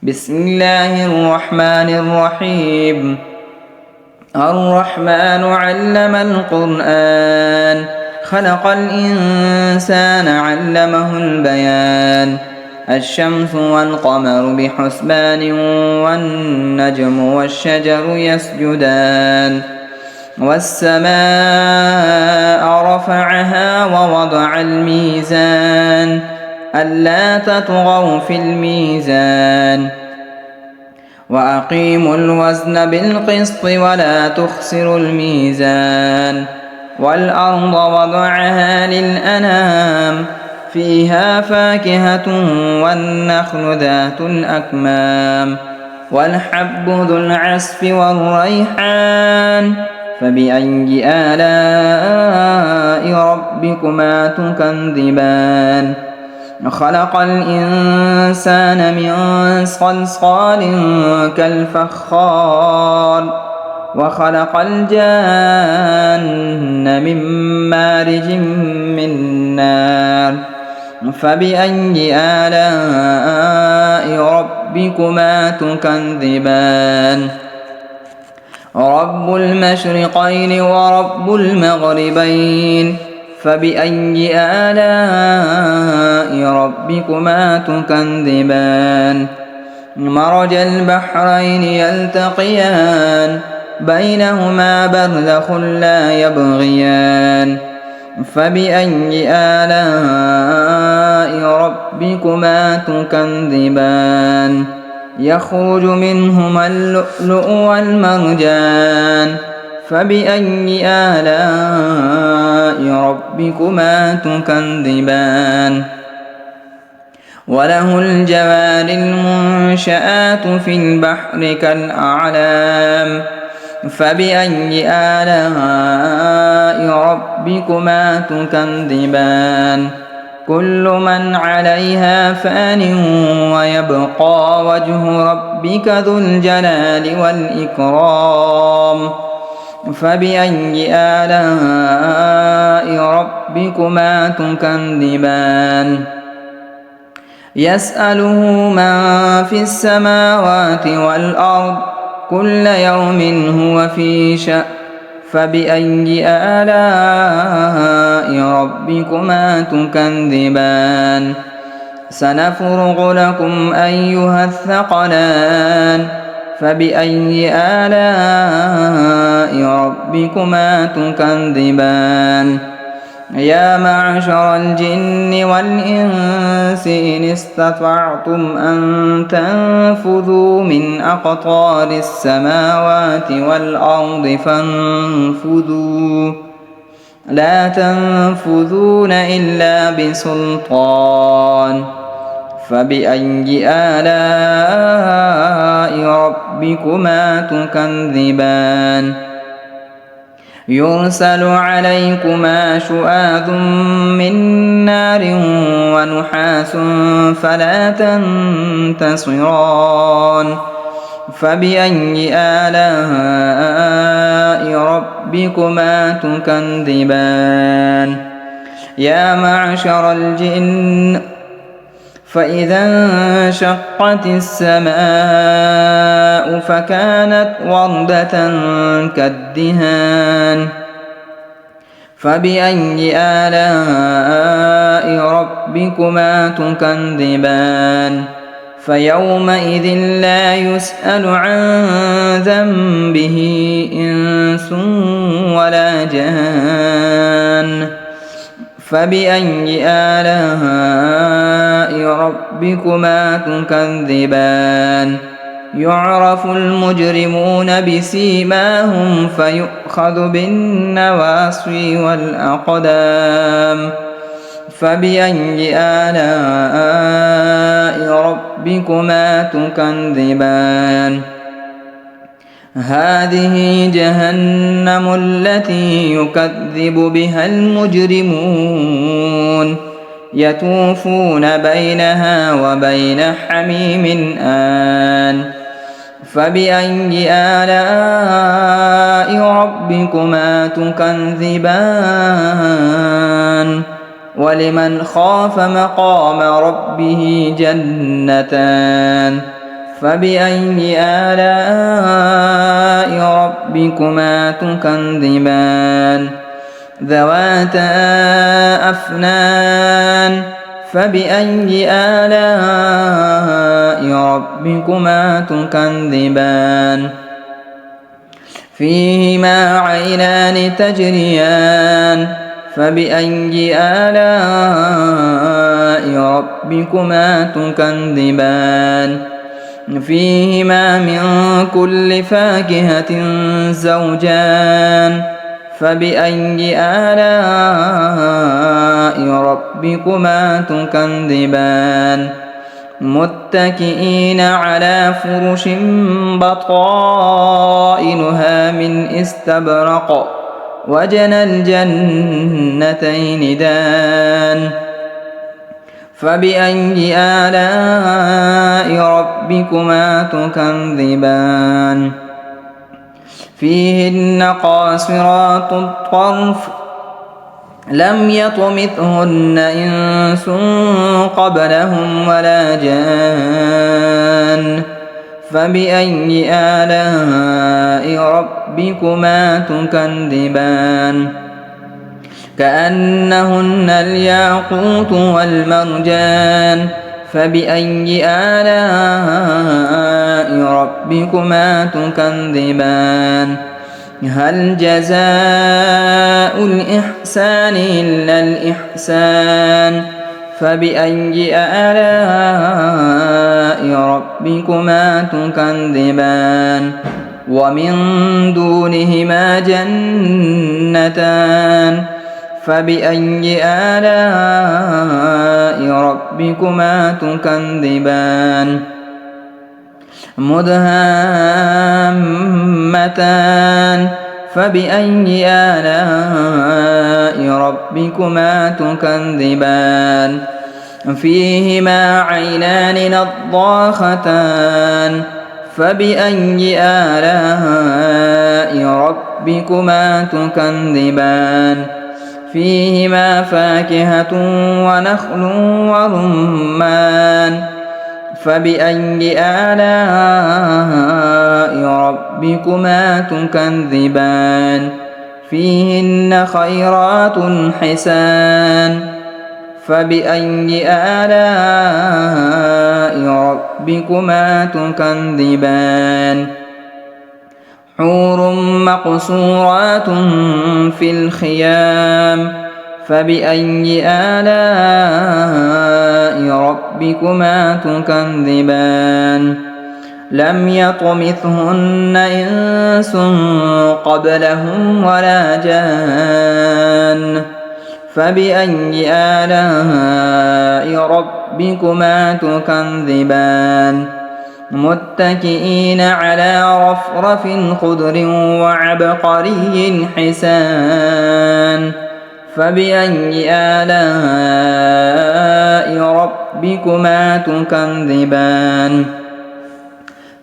بسم الله الرحمن الرحيم. الرحمن علم القرآن، خلق الإنسان علمه البيان. الشمس والقمر بحسبان، والنجم والشجر يسجدان. والسماء رفعها ووضع الميزان، ألا تطغوا في الميزان. وأقيموا الوزن بالقسط ولا تخسروا الميزان. والأرض وضعها للأنام، فيها فاكهة والنخل ذات الأكمام، والحب ذو العصف والريحان. فبأي آلاء ربكما تكذبان؟ خلق الإنسان من صلصال كالفخار، وخلق الجان من مارج من نار. فبأي آلاء ربكما تكذبان؟ رب المشرقين ورب المغربين، فبأي آلاء ربكما تكذبان؟ مرج البحرين يلتقيان، بينهما برزخ لا يبغيان. فبأي آلاء ربكما تكذبان؟ يخرج منهما اللؤلؤ والمرجان. فبأي آلاء ربكما تكذبان؟ وله الجوار المنشآت في البحر كالأعلام. فبأي آلاء ربكما تكذبان؟ كل من عليها فان، ويبقى وجه ربك ذو الجلال والإكرام. فبأي آلاء ربكما تكذبان؟ يسأله من في السماوات والأرض، كل يوم هو في شأن. فبأي آلاء ربكما تكذبان؟ سنفرغ لكم أيها الثقلان. فبأي آلاء ربكما تكذبان؟ يا معشر الجن والإنس إن استطعتم أن تنفذوا من أقطار السماوات والأرض فانفذوا، لا تنفذون إلا بسلطان. فبأي آلاء ربكما تكذبان؟ يرسل عليكما شواظ من نار ونحاس فلا تنتصران. فبأي آلاء ربكما تكذبان؟ يا معشر الجن، فإذا انشقت السماء فكانت وردة كالدهان. فبأي آلاء ربكما تكذبان؟ فيومئذ لا يسأل عن ذنبه إنس ولا جان. فبأي آلاء ربكما تكذبان؟ يعرف المجرمون بسيماهم فيؤخذ بالنواصي والأقدام. فبأي آلاء ربكما تكذبان؟ هذه جهنم التي يكذب بها المجرمون، يطوفون بينها وبين حميم آن. فبأي آلاء ربكما تكذبان؟ ولمن خاف مقام ربه جنتان. فبأي آلاء ربكما تكذبان ذواتا أفنان فبأي آلاء ربكما تكذبان فيهما عينان تجريان فبأي آلاء ربكما تكذبان فيهما من كل فاكهة زوجان فبأي آلاء ربكما تكذبان متكئين على فرش بطائنها من استبرق وجنى الجنتين دان فبأي آلاء ربكما تكذبان فيهن قاصرات الطرف لم يطمثهن إنس قبلهم ولا جان فبأي آلاء ربكما تكذبان كأنهن الياقوت والمرجان فبأي آلاء ربكما تكذبان هل جزاء الإحسان إلا الإحسان فبأي آلاء ربكما تكذبان ومن دونهما جنتان فبأي آلاء ربكما تكذبان مدهامتان فبأي آلاء ربكما تكذبان فيهما عينان نضاختان فبأي آلاء ربكما تكذبان فيهما فاكهة ونخل ورمان فبأي آلاء ربكما تكذبان فيهن خيرات حسان فبأي آلاء ربكما تكذبان حور مقصورات في الخيام فبأي آلاء ربكما تكذبان لم يطمثهن إنس قبلهم ولا جان فبأي آلاء ربكما تكذبان متكئين على رفرف خضر وعبقري حسان فبأي آلاء ربكما تكذبان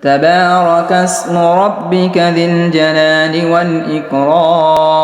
تبارك اسم ربك ذي الجلال والإكرام